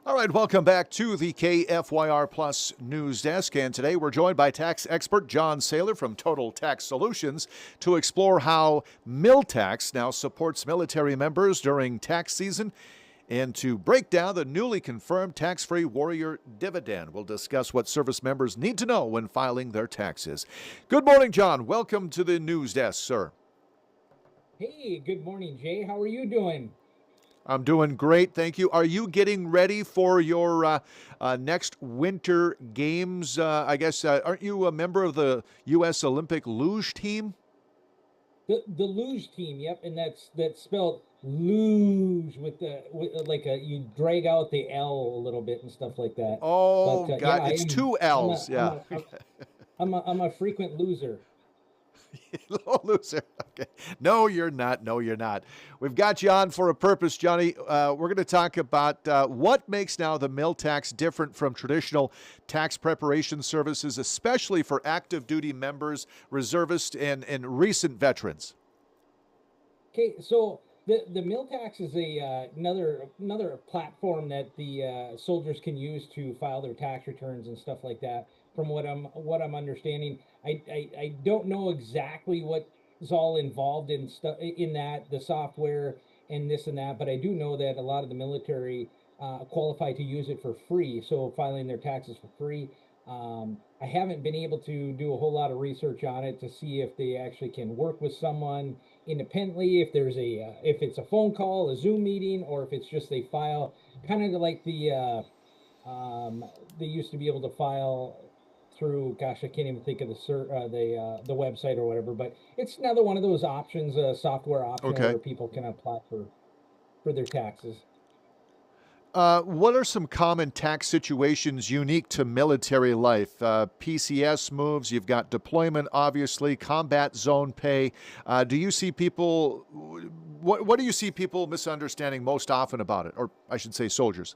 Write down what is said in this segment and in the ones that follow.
All right, welcome back to the KFYR Plus News Desk. And today we're joined by tax expert John Saylor from Total Tax Solutions to explore how MilTax now supports military members during tax season and to break down the newly confirmed tax-free Warrior dividend. We'll discuss what service members need to know when filing their taxes. Good morning, John. Welcome to the News Desk, sir. Hey, good morning, Jay. How are you doing? I'm doing great, thank you. Are you getting ready for your next Winter Games? I guess, aren't you a member of the U.S. Olympic luge team? The luge team, yep, and that's spelled luge with like a you drag out the L a little bit and stuff like that. Oh, But yeah, God, I it's am. two I'm L's. a I'm Yeah. a I'm a frequent loser. Low loser. Okay. No, you're not. No, you're not. We've got you on for a purpose, Johnny. We're going to talk about what makes now the mill tax different from traditional tax preparation services, especially for active duty members, reservists, and recent veterans. Okay, so the mill tax is a another platform that the soldiers can use to file their tax returns and stuff like that. From what I'm understanding, I don't know exactly what is all involved in stuff in that the software and this and that, but I do know that a lot of the military qualify to use it for free, so filing their taxes for free. I haven't been able to do a whole lot of research on it to see if they actually can work with someone independently, if there's a if it's a phone call, a Zoom meeting, or if it's just they file kind of like they used to be able to file through, gosh, I can't even think of the website or whatever, but it's another one of those options, a software option Okay. where people can apply for their taxes. What are some common tax situations unique to military life? PCS moves, you've got deployment, obviously, combat zone pay. Do you see people, what do you see people misunderstanding most often about it? Or I should say soldiers.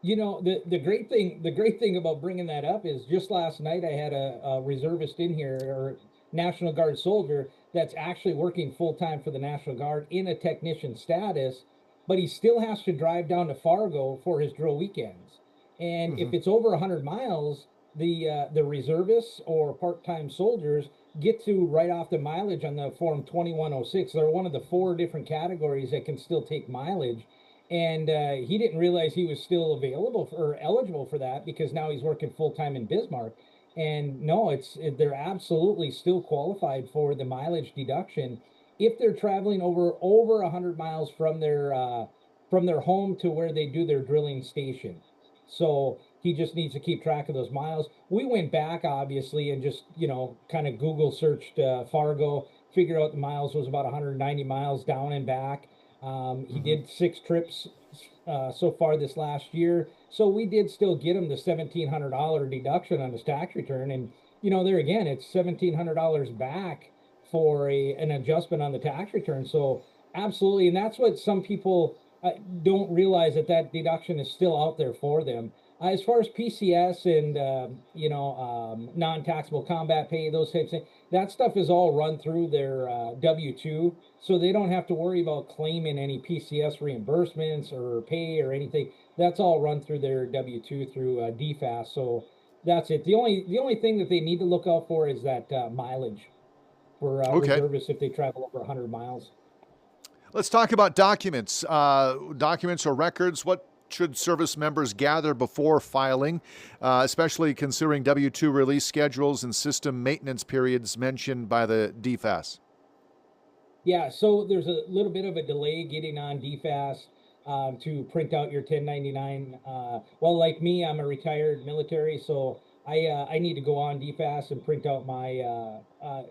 You know, the great thing about bringing that up is just last night I had a reservist in here, or National Guard soldier, that's actually working full time for the National Guard in a technician status, but he still has to drive down to Fargo for his drill weekends. And if Hmm. it's over 100 miles, the reservists or part-time soldiers get to write off the mileage on the form 2106. They're one of the four different categories that can still take mileage, and he didn't realize he was still available or eligible for that because now he's working full time in Bismarck. And no, they're absolutely still qualified for the mileage deduction if they're traveling over 100 miles from their home to where they do their drilling station. So he just needs to keep track of those miles. We went back obviously and just kind of Google searched Fargo, figured out the miles was about 190 miles down and back. He Hmm. did 6 trips so far this last year, so we did still get him the $1,700 deduction on his tax return, and there again, it's $1,700 back for an adjustment on the tax return. So absolutely, and that's what some people don't realize, that deduction is still out there for them. As far as PCS and non-taxable combat pay, those types of things, that stuff is all run through their W-2, so they don't have to worry about claiming any PCS reimbursements or pay or anything. That's all run through their W-2 through DFAS. So that's it. The only thing that they need to look out for is that mileage for Okay. reservists if they travel over 100 miles. Let's talk about documents. Documents or records. What should service members gather before filing, especially considering W 2 release schedules and system maintenance periods mentioned by the DFAS? Yeah, so there's a little bit of a delay getting on DFAS to print out your 1099. Well, like me, I'm a retired military, so I need to go on DFAS and print out my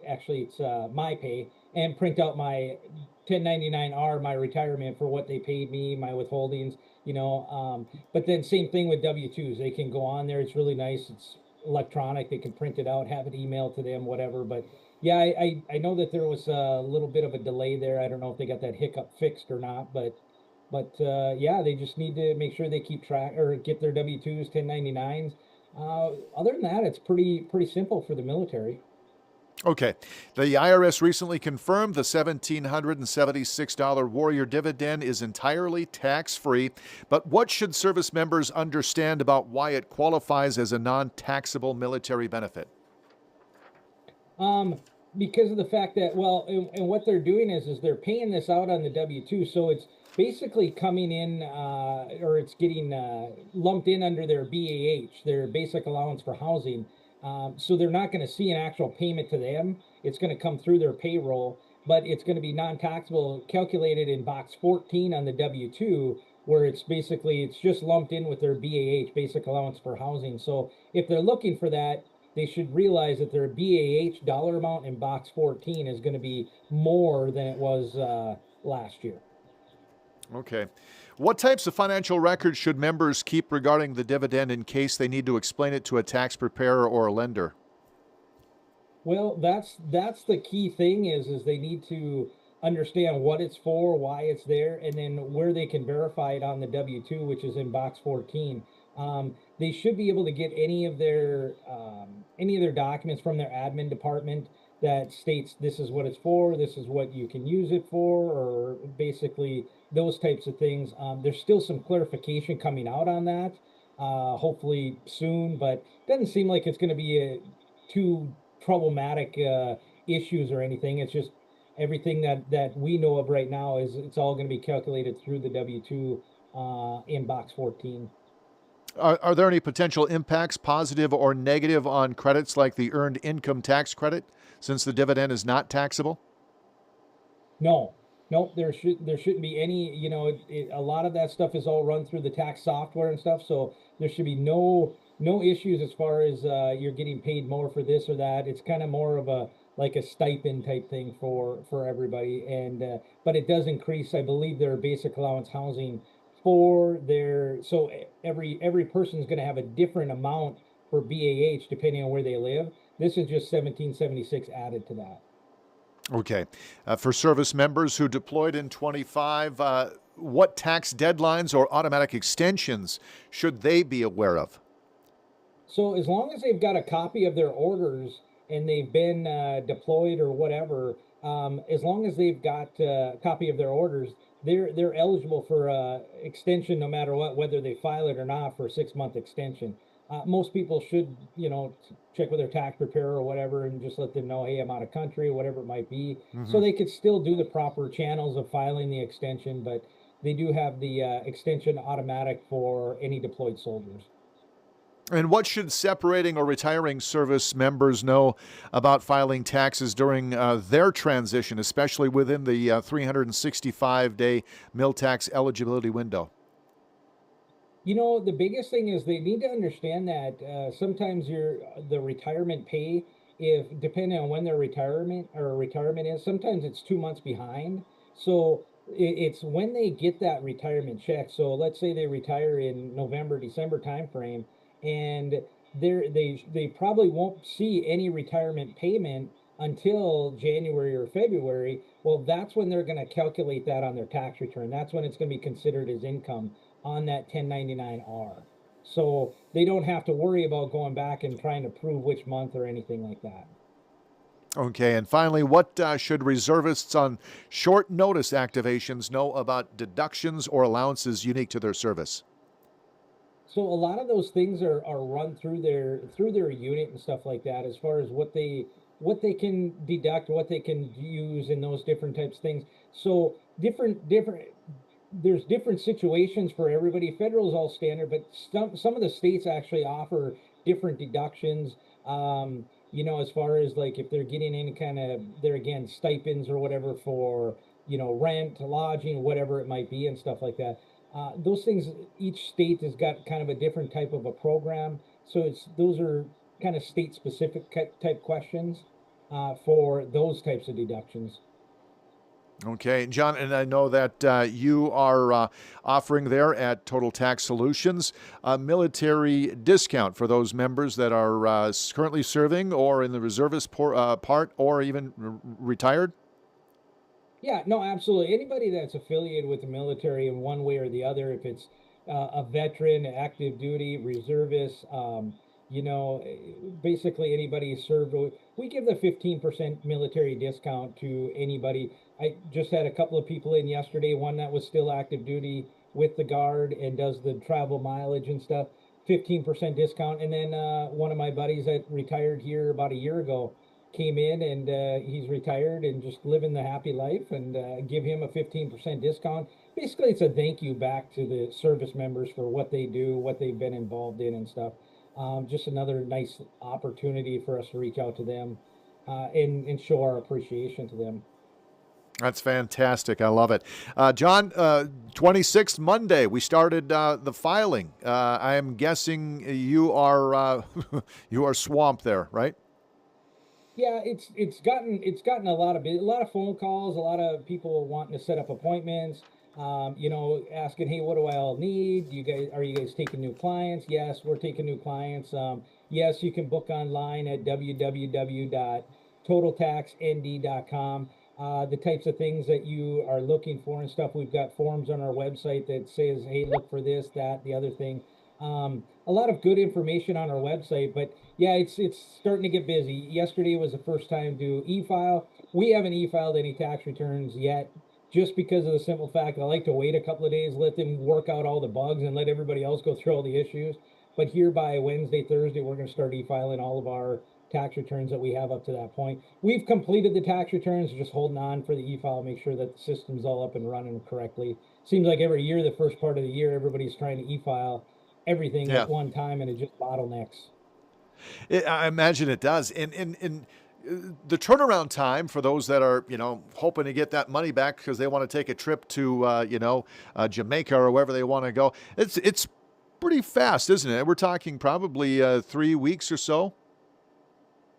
actually it's my pay, and print out my 1099R, my retirement for what they paid me, my withholdings. But then same thing with W-2s. They can go on there. It's really nice. It's electronic. They can print it out, have it emailed to them, whatever. But yeah, I know that there was a little bit of a delay there. I don't know if they got that hiccup fixed or not, but yeah, they just need to make sure they keep track or get their W-2s, 1099s. Other than that, it's pretty simple for the military. Okay. The IRS recently confirmed the $1,776 Warrior dividend is entirely tax free. But what should service members understand about why it qualifies as a non taxable military benefit? Um, because of the fact that, well, and what they're doing is they're paying this out on the W-2, so it's basically coming in, or it's getting lumped in under their BAH, their basic allowance for housing. So they're not going to see an actual payment to them. It's going to come through their payroll, but it's going to be non-taxable, calculated in box 14 on the W-2, where it's just lumped in with their BAH, basic allowance for housing. So if they're looking for that, they should realize that their BAH dollar amount in box 14 is going to be more than it was last year. Okay. What types of financial records should members keep regarding the dividend in case they need to explain it to a tax preparer or a lender? Well, that's the key thing is they need to understand what it's for, why it's there, and then where they can verify it on the W-2, which is in box 14. They should be able to get any of their documents from their admin department that states this is what it's for, this is what you can use it for, or basically those types of things. There's still some clarification coming out on that, hopefully soon, but doesn't seem like it's going to be too problematic issues or anything. It's just everything that we know of right now is it's all going to be calculated through the W-2 in box 14. Are there any potential impacts, positive or negative, on credits like the earned income tax credit, since the dividend is not taxable? No, no, there shouldn't be any. A lot of that stuff is all run through the tax software and stuff, so there should be no issues as far as you're getting paid more for this or that. It's kind of more of a like a stipend type thing for everybody, and but it does increase, I believe, their basic allowance housing for their so every person is going to have a different amount for BAH depending on where they live. This is just 1776 added to that. Okay. For service members who deployed in 25, what tax deadlines or automatic extensions should they be aware of? So as long as they've got a copy of their orders and they've been deployed or whatever, as long as they've got a copy of their orders, they're eligible for extension no matter what, whether they file it or not for a 6 month extension. Most people should, check with their tax preparer or whatever and just let them know, hey, I'm out of country or whatever it might be. So Hmm. they could still do the proper channels of filing the extension, but they do have the extension automatic for any deployed soldiers. And what should separating or retiring service members know about filing taxes during their transition, especially within the 365-day mill tax eligibility window? The biggest thing is they need to understand that sometimes the retirement pay, if depending on when their retirement is, sometimes it's 2 months behind. So it's when they get that retirement check. So let's say they retire in November, December timeframe, and they probably won't see any retirement payment until January or February. Well, that's when they're going to calculate that on their tax return. That's when it's going to be considered as income on that 1099-R. So they don't have to worry about going back and trying to prove which month or anything like that. Okay, and finally, what should reservists on short notice activations know about deductions or allowances unique to their service? So a lot of those things are run through their unit and stuff like that, as far as what they can deduct, what they can use, and those different types of things. So different there's different situations for everybody. Federal is all standard, but some of the states actually offer different deductions. As far as like if they're getting any kind of there again stipends or whatever for rent, lodging, whatever it might be, and stuff like that. Those things, each state has got kind of a different type of a program. So those are kind of state specific type questions for those types of deductions. Okay, John, and I know that you are offering there at Total Tax Solutions a military discount for those members that are currently serving or in the reservist part or even retired. Yeah, no, absolutely. Anybody that's affiliated with the military in one way or the other, if it's a veteran, active duty, reservist, basically anybody who served. we give the 15% military discount to anybody. I just had a couple of people in yesterday, one that was still active duty with the guard and does the travel mileage and stuff, 15% discount. And then one of my buddies that retired here about a year ago came in, and he's retired and just living the happy life, and give him a 15% discount. Basically, it's a thank you back to the service members for what they do, what they've been involved in and stuff. Just another nice opportunity for us to reach out to them and show our appreciation to them. That's fantastic. I love it. John, 26th Monday, we started the filing. I am guessing you are you are swamped there, right? Yeah, it's gotten a lot of phone calls, a lot of people wanting to set up appointments. Asking, hey, what do I all need? Are you guys taking new clients? Yes, we're taking new clients. Yes, you can book online at www.totaltaxnd.com. The types of things that you are looking for and stuff. We've got forms on our website that says, hey, look for this, that, the other thing. A lot of good information on our website, but yeah, it's starting to get busy. Yesterday was the first time to e-file. We haven't e-filed any tax returns yet, just because of the simple fact I like to wait a couple of days, let them work out all the bugs, and let everybody else go through all the issues. But here by Wednesday, Thursday, we're going to start e-filing all of our tax returns that we have up to that point. We've completed the tax returns, just holding on for the e-file, make sure that the system's all up and running correctly. Seems like every year, the first part of the year, everybody's trying to e-file everything Yeah. at one time, and it just bottlenecks. I imagine it does. And the turnaround time for those that are, hoping to get that money back because they want to take a trip to, Jamaica or wherever they want to go, it's pretty fast, isn't it? We're talking probably 3 weeks or so.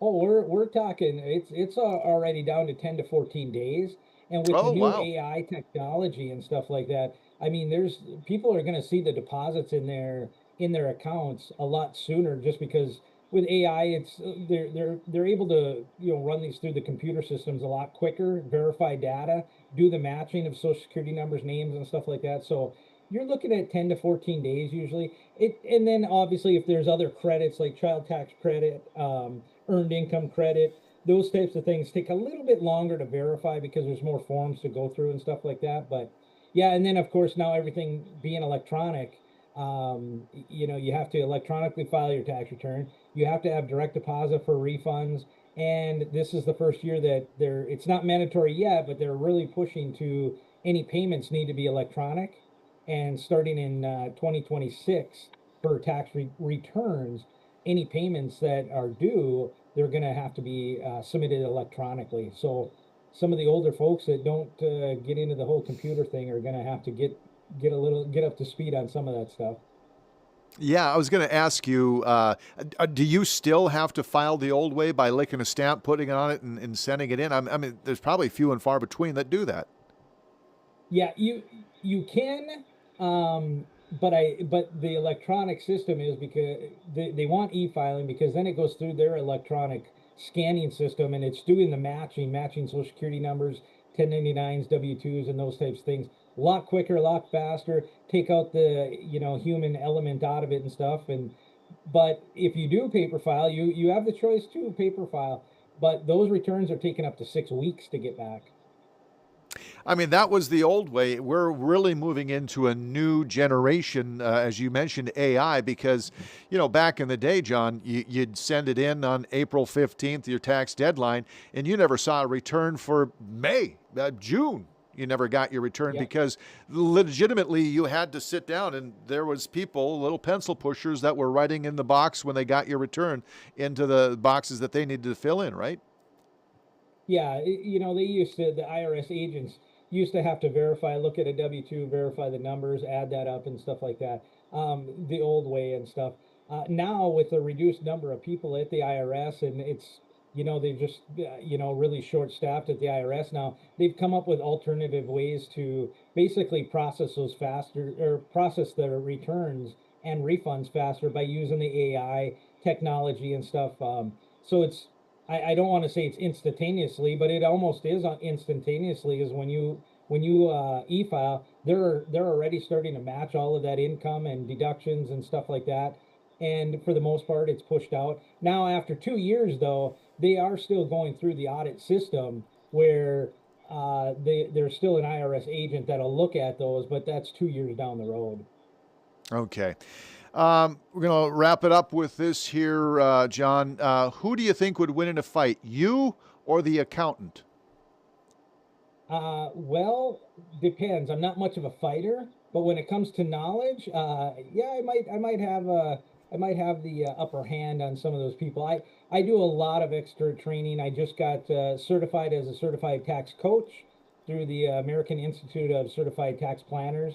Oh, we're talking. It's already down to 10 to 14 days, and with the Oh, new wow. AI technology and stuff like that, I mean, there's people are going to see the deposits in their accounts a lot sooner, just because with AI, it's they're able to run these through the computer systems a lot quicker, verify data, do the matching of social security numbers, names, and stuff like that. So you're looking at 10 to 14 days usually. And then obviously if there's other credits like child tax credit, earned income credit, those types of things take a little bit longer to verify because there's more forms to go through and stuff like that. But yeah, and then of course now everything being electronic, you have to electronically file your tax return. You have to have direct deposit for refunds. And this is the first year that it's not mandatory yet, but they're really pushing to any payments need to be electronic. And starting in 2026 for returns, any payments that are due, they're going to have to be submitted electronically. So some of the older folks that don't get into the whole computer thing are going to have to get up to speed on some of that stuff. Yeah, I was going to ask you, do you still have to file the old way by licking a stamp, putting it on it, and sending it in? I mean, there's probably few and far between that do that. Yeah, you can, but the electronic system is because they want e-filing because then it goes through their electronic scanning system, and it's doing the matching social security numbers, 1099s, W-2s, and those types of things. A lot quicker, a lot faster. Take out the human element out of it and stuff. And but if you do paper file, you have the choice to paper file, but those returns are taking up to 6 weeks to get back. I mean, that was the old way. We're really moving into a new generation, as you mentioned, AI, because, back in the day, John, you'd send it in on April 15th, your tax deadline, and you never saw a return for May, June. You never got your return Yep. because legitimately you had to sit down and there was people, little pencil pushers that were writing in the box when they got your return into the boxes that they needed to fill in, right? Yeah, the IRS agents used to have to verify, look at a W-2, verify the numbers, add that up and stuff like that, the old way and stuff. Now, with the reduced number of people at the IRS, and they've just, really short-staffed at the IRS now, they've come up with alternative ways to basically process those faster, or process their returns and refunds faster by using the AI technology and stuff. So I don't want to say it's instantaneously, but it almost is instantaneously. Is when you e-file, they're already starting to match all of that income and deductions and stuff like that. And for the most part, it's pushed out. Now, after 2 years, though, they are still going through the audit system where there's still an IRS agent that'll look at those, but that's 2 years down the road. Okay. We're going to wrap it up with this here, John. Who do you think would win in a fight, you or the accountant? Well, depends. I'm not much of a fighter, but when it comes to knowledge, yeah, I might have the upper hand on some of those people. I do a lot of extra training. I just got certified as a certified tax coach through the American Institute of Certified Tax Planners.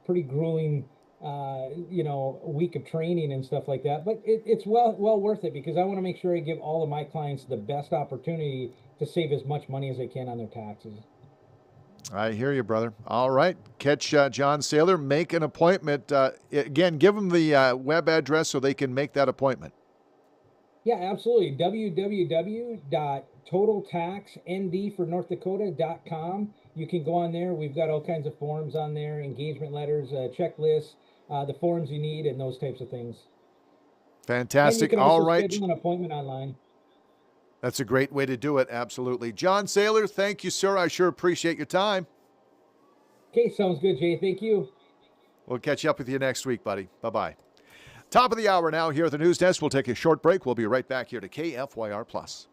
Pretty grueling, week of training and stuff like that. But it's well worth it because I want to make sure I give all of my clients the best opportunity to save as much money as they can on their taxes. I hear you, brother. All right. Catch John Saylor. Make an appointment. Again, give them the web address so they can make that appointment. Yeah, absolutely. www.totaltaxnd for North Dakota.com. You can go on there. We've got all kinds of forms on there, engagement letters, checklists, the forms you need, and those types of things. Fantastic. And you can All also right. schedule an appointment online. That's a great way to do it. Absolutely. John Saylor, thank you, sir. I sure appreciate your time. Okay, sounds good, Jay. Thank you. We'll catch up with you next week, buddy. Bye-bye. Top of the hour now here at the News Desk. We'll take a short break. We'll be right back here to KFYR Plus.